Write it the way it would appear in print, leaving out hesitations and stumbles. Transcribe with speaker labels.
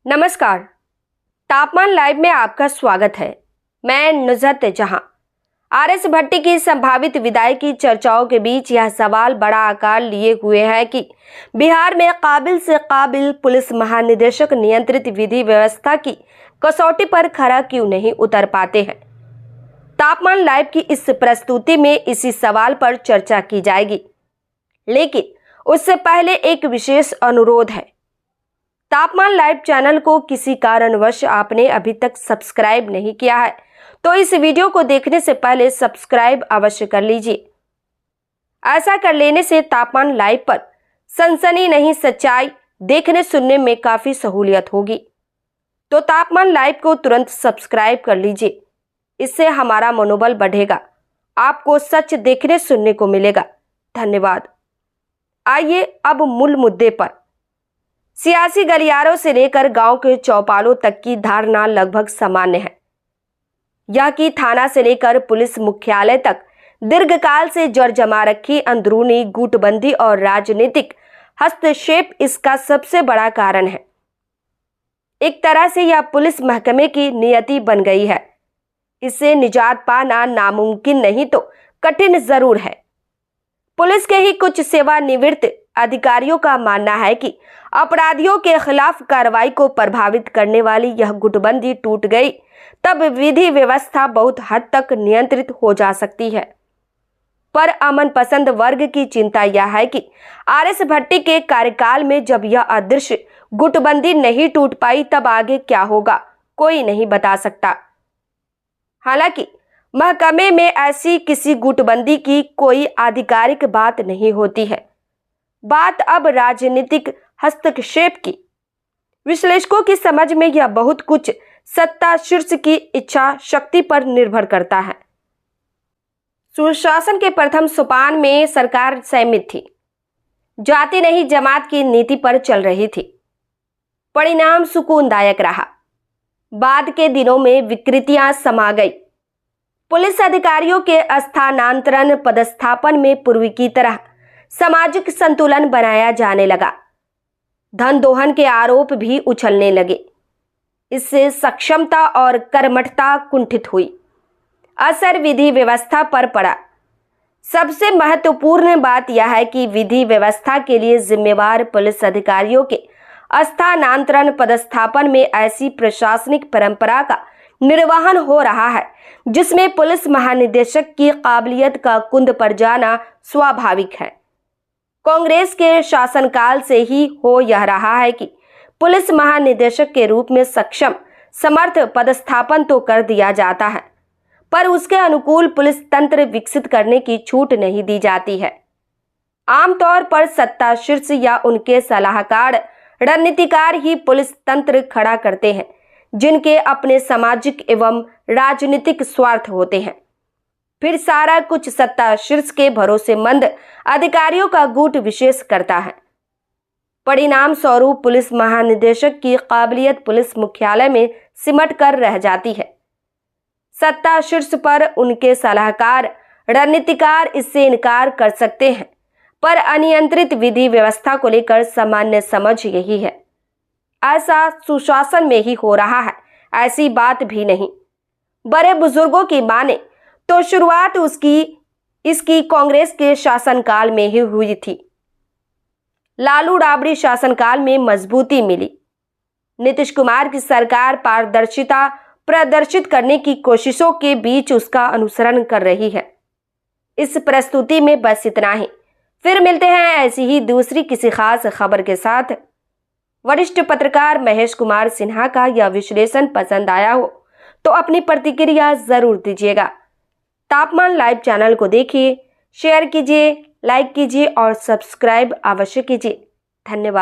Speaker 1: नमस्कार। तापमान लाइव में आपका स्वागत है। मैं नुज़हत जहां। आरएस भट्टी की संभावित विदाई की चर्चाओं के बीच यह सवाल बड़ा आकार लिए हुए है कि बिहार में काबिल से काबिल पुलिस महानिदेशक नियंत्रित विधि व्यवस्था की कसौटी पर खरा क्यों नहीं उतर पाते हैं। तापमान लाइव की इस प्रस्तुति में इसी सवाल पर चर्चा की जाएगी, लेकिन उससे पहले एक विशेष अनुरोध है। तापमान लाइव चैनल को किसी कारणवश आपने अभी तक सब्सक्राइब नहीं किया है तो इस वीडियो को देखने से पहले सब्सक्राइब अवश्य कर लीजिए। ऐसा कर लेने से तापमान लाइव पर सनसनी नहीं सच्चाई देखने सुनने में काफी सहूलियत होगी। तो तापमान लाइव को तुरंत सब्सक्राइब कर लीजिए, इससे हमारा मनोबल बढ़ेगा, आपको सच देखने सुनने को मिलेगा। धन्यवाद। आइए अब मूल मुद्दे पर। सियासी गलियारों से लेकर गांव के चौपालों तक की धारणा लगभग सामान्य है। यह कि थाना से लेकर पुलिस मुख्यालय तक दीर्घकाल से जड़ जमा रखी अंदरूनी गुटबंदी और राजनीतिक हस्तक्षेप इसका सबसे बड़ा कारण है। एक तरह से यह पुलिस महकमे की नियति बन गई है। इससे निजात पाना नामुमकिन नहीं तो कठिन जरूर है। पुलिस के ही कुछ सेवानिवृत्त अधिकारियों का मानना है कि अपराधियों के खिलाफ कार्रवाई को प्रभावित करने वाली यह गुटबंदी टूट गई तब विधि व्यवस्था बहुत हद तक नियंत्रित हो जा सकती है। पर अमन पसंद वर्ग की चिंता यह है कि आरएस भट्टी के कार्यकाल में जब यह अदृश्य गुटबंदी नहीं टूट पाई तब आगे क्या होगा कोई नहीं बता सकता। हालांकि महकमे में ऐसी किसी गुटबंदी की कोई आधिकारिक बात नहीं होती है। बात अब राजनीतिक हस्तक्षेप की। विश्लेषकों की समझ में यह बहुत कुछ सत्ता शीर्ष की इच्छा शक्ति पर निर्भर करता है। सुशासन के प्रथम सोपान में सरकार सहमत थी, जाति नहीं जमात की नीति पर चल रही थी। परिणाम सुकूनदायक रहा। बाद के दिनों में विकृतियां समा गई। पुलिस अधिकारियों के स्थानांतरण पदस्थापन में पूर्व की तरह सामाजिक संतुलन बनाया जाने लगा। धन दोहन के आरोप भी उछलने लगे। इससे सक्षमता और कर्मठता कुंठित हुई। असर विधि व्यवस्था पर पड़ा। सबसे महत्वपूर्ण बात यह है कि विधि व्यवस्था के लिए जिम्मेवार पुलिस अधिकारियों के स्थानांतरण पदस्थापन में ऐसी प्रशासनिक परंपरा का निर्वहन हो रहा है जिसमें पुलिस महानिदेशक की काबिलियत का कुंद पर जाना स्वाभाविक है। कांग्रेस के शासनकाल से ही हो यह रहा है कि पुलिस महानिदेशक के रूप में सक्षम समर्थ पदस्थापन तो कर दिया जाता है, पर उसके अनुकूल पुलिस तंत्र विकसित करने की छूट नहीं दी जाती है। आमतौर पर सत्ता शीर्ष या उनके सलाहकार रणनीतिकार ही पुलिस तंत्र खड़ा करते हैं, जिनके अपने सामाजिक एवं राजनीतिक स्वार्थ होते हैं। फिर सारा कुछ सत्ता शीर्ष के भरोसेमंद अधिकारियों का गुट विशेष करता है। परिणाम स्वरूप पुलिस महानिदेशक की काबिलियत पुलिस मुख्यालय में सिमट कर रह जाती है। सत्ता शीर्ष पर उनके सलाहकार रणनीतिकार इससे इनकार कर सकते हैं, पर अनियंत्रित विधि व्यवस्था को लेकर सामान्य समझ यही है। ऐसा सुशासन में ही हो रहा है, ऐसी बात भी नहीं। बड़े बुजुर्गों की माने तो शुरुआत इसकी कांग्रेस के शासनकाल में ही हुई थी। लालू राबड़ी शासनकाल में मजबूती मिली। नीतीश कुमार की सरकार पारदर्शिता प्रदर्शित करने की कोशिशों के बीच उसका अनुसरण कर रही है। इस प्रस्तुति में बस इतना ही। फिर मिलते हैं ऐसी ही दूसरी किसी खास खबर के साथ। वरिष्ठ पत्रकार महेश कुमार सिन्हा का यह विश्लेषण पसंद आया हो तो अपनी प्रतिक्रिया जरूर दीजिएगा। तापमान लाइव चैनल को देखिए, शेयर कीजिए, लाइक कीजिए और सब्सक्राइब अवश्य कीजिए। धन्यवाद।